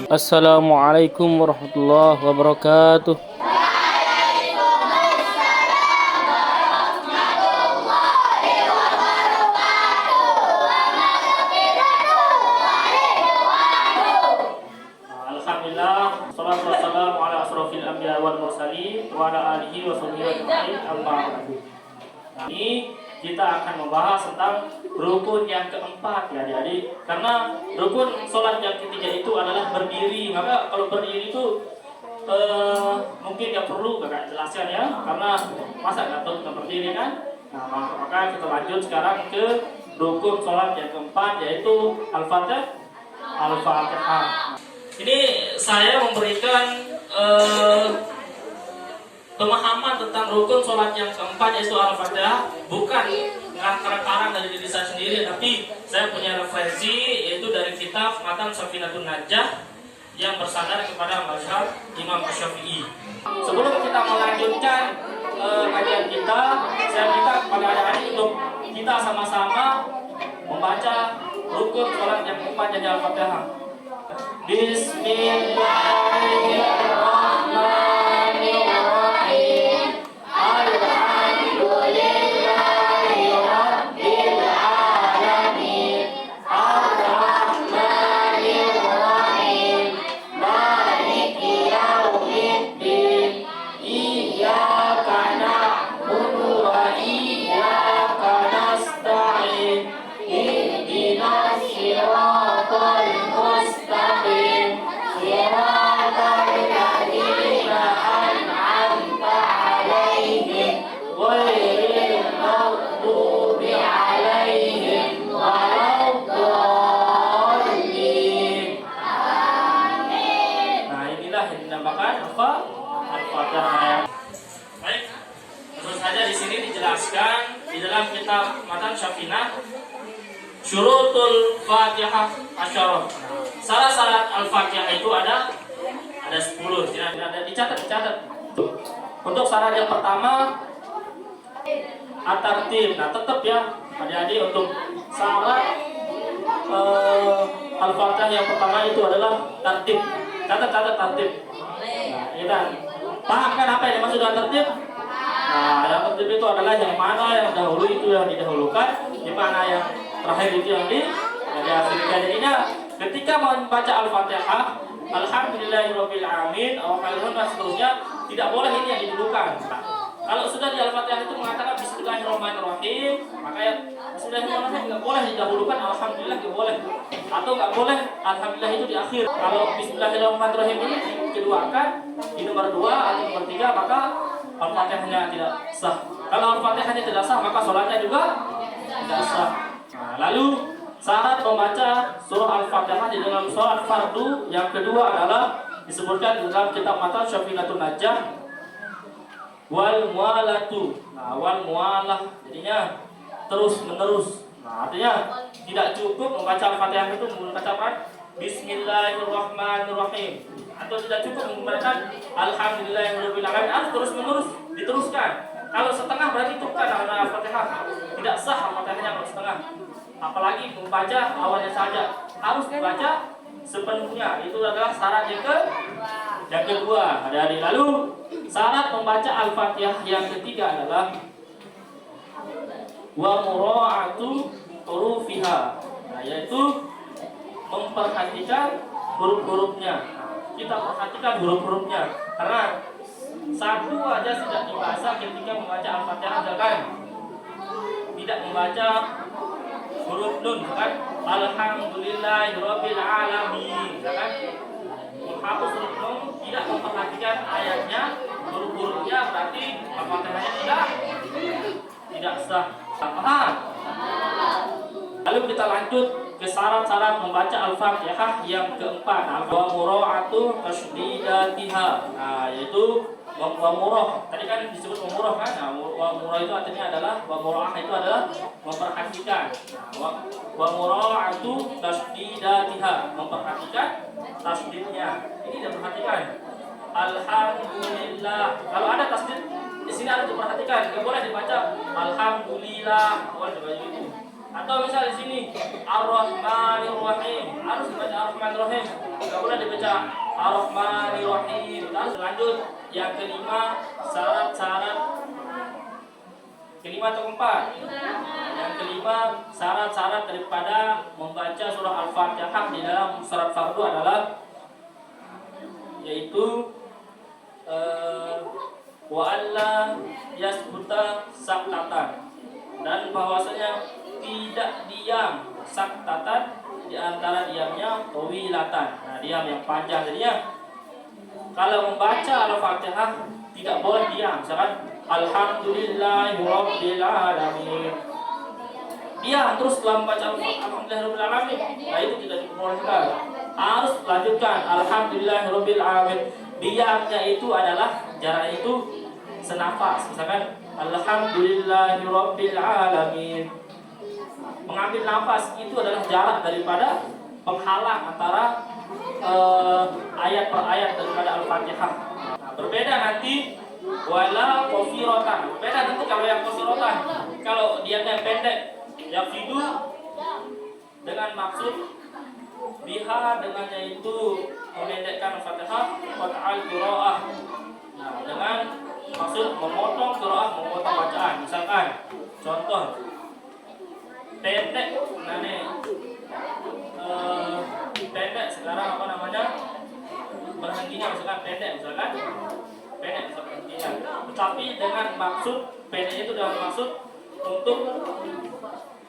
Assalamualaikum warahmatullahi wabarakatuh. Alhamdulillah, salatu wassalamu ala asrofil anbiya wal mursalin wa ala alihi wa sahbihi ajma'in, amma ba'du. Ini kita akan membahas tentang rukun yang keempat ya adik-adik. Karena rukun sholat yang ketiga itu adalah berdiri. Maka kalau berdiri itu mungkin nggak perlu kakak jelaskan ya, karena masa nggak tahu tentang berdiri kan. Nah maka kita lanjut sekarang ke rukun sholat yang keempat, yaitu Al-Fatihah. Ini saya memberikan pemahaman tentang rukun sholat yang keempat, yaitu Al-Fatihah, bukan karang dari diri saya sendiri, tapi saya punya referensi, yaitu dari kitab Matan Safinatun Najah yang bersandar kepada mazhab Imam Syafi'i. Sebelum kita melanjutkan kajian kita, saya minta kepada adik-adik untuk kita sama-sama membaca rukun sholat yang keempat, yaitu Al-Fatihah. Bismillahirrahmanirrahim. Alhamdulillahi rabbil alamin. Ar-Rahmanir Rahim. Maliki yaumiddin. Iyyaka na'budu wa iyyaka nasta'in. Ihdinas siratal mustaqim. Siratal ladzina an'amta 'alaihim ghairil maghdubi 'alaihim waladdallin. Nah, inilah yang dinamakan apa? Al-Fatihah. Baik. Tentu saja di sini dijelaskan di dalam kitab Matan Syafinah Syurutul Fatihah Asyarah. Syarat-syarat Al-Fatihah itu ada 10. Ada dicatat. Untuk syarat yang pertama at-tartib. Nah, tetap ya adik-adik, untuk syarat Al-Fatihah yang pertama itu adalah tartib. Catat tartib. Nah, kita paham kan apa yang dimaksud dengan tartib? Nah, yang tertib itu adalah yang mana yang dahulu itu yang didahulukan, di mana yang terakhir itu yang diakhirkan. Jadinya ketika membaca Al-Fatihah, Alhamdulillahirabbil alamin, Al-Fatihah dan seterusnya, tidak boleh ini yang didahulukan. Kalau sudah di Al-Fatihah itu mengatakan Bismillahirrahmanirrahim, maka ya Bismillahirrahmanirrahim nggak boleh didahulukan, Alhamdulillah nggak boleh, atau nggak boleh Alhamdulillah itu di akhir. Kalau Bismillahirrahmanirrahim ini dikeduakan di nomor 2 atau nomor 3, maka Al-Fatihahnya tidak sah. Kalau Al-Fatihahnya tidak sah, maka sholatnya juga tidak sah. Nah, lalu syarat membaca surah Al-Fatihah di dalam sholat fardu yang kedua adalah disebutkan di dalam kitab Matan Syafinatun Najah, wal mualatu. Nah, wal mualah jadinya terus menerus. Nah, artinya tidak cukup membaca Al-Fatihah itu mengatakan Bismillahirrahmanirrahim, atau tidak cukup mengatakan Alhamdulillahirabbil alamin, harus terus menerus diteruskan. Kalau setengah berarti itu bukan Al-Fatihah, tidak sah Al-Fatihahnya kalau setengah. Apalagi membaca awalnya saja, harus dibaca sepenuhnya. Itu adalah syarat yang kedua. Adik-adik, lalu syarat membaca Al-Fatihah yang ketiga adalah wa mura'atu hurufiha. Nah, yaitu memperhatikan huruf-hurufnya. Kita perhatikan huruf-hurufnya, karena satu aja tidak dibaca ketika membaca Al-Fatihah, kan tidak membaca huruf nun, kan Alhamdulillahirabbil alamin, kan menghapus huruf nun, tidak memperhatikan ayatnya, huruf-hurufnya, berarti Al-Fatihahnya tidak sah. Paham? Lalu kita lanjut ke syarat-syarat membaca Al-Fatihah yang keempat, wa mura'atu tasydidatiha. Nah, yaitu wa murah. Tadi kan disebut wa murah kan? Nah, wa murah itu artinya adalah, wa mura'ah itu adalah memperhatikan. Nah, wa mura'atu tasydidatiha, memperhatikan tasydidnya. Ini diperhatikan. Alhamdulillah. Kalau ada tasydid di sini harus diperhatikan. Enggak boleh dibaca Alhamdulillah. Boleh dibaca itu. Atau misal di sini Ar-Rahmanir Rahim, harus dibaca Ar-Rahmanir Rahim. nggak boleh dibaca Ar-Rahmanir-Rahim. Terus lanjut yang kelima, syarat-syarat kelima atau keempat? Yang kelima, syarat-syarat daripada membaca surah Al-Fatihah di dalam surat fardu adalah yaitu wa alla yasbuta saktatan, dan bahwasanya tidak diam saktatan di antara diamnya tawilatan. Nah, diam yang panjang jadinya. Kalau membaca Al-Fatihah tidak boleh diam. Misalkan Alhamdulillahirabbil alamin. Diam terus setelah membaca Alhamdulillahirabbil alamin. Nah, itu tidak diperbolehkan. Harus lanjutkan Alhamdulillahirabbil alamin. Diamnya itu adalah jarak itu senafas. Misalkan Alhamdulillahirabbil alamin. Mengambil nafas itu adalah jarak daripada penghalang antara ayat per ayat daripada Al-Fatihah. Nah, berbeda nanti wala qafiratan. Berbeda nanti kalau yang qafiratan. Kalau diamnya pendek, yafidu dengan maksud biha dengannya itu memendekkan Al-Fatihah wa ta'al qiraah. Nah, dengan maksud memotong qiraah, memotong bacaan. Misalkan contoh pendek, nah nih pendek sekarang apa namanya berhentinya misalkan pendek misalkan berhentinya, tetapi dengan maksud pendek itu dengan maksud untuk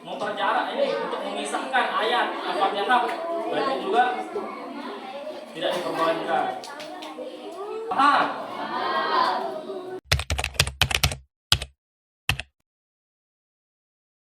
memperjarak ini, untuk memisahkan ayat Al-Fatihah, berarti juga tidak diperbolehkan.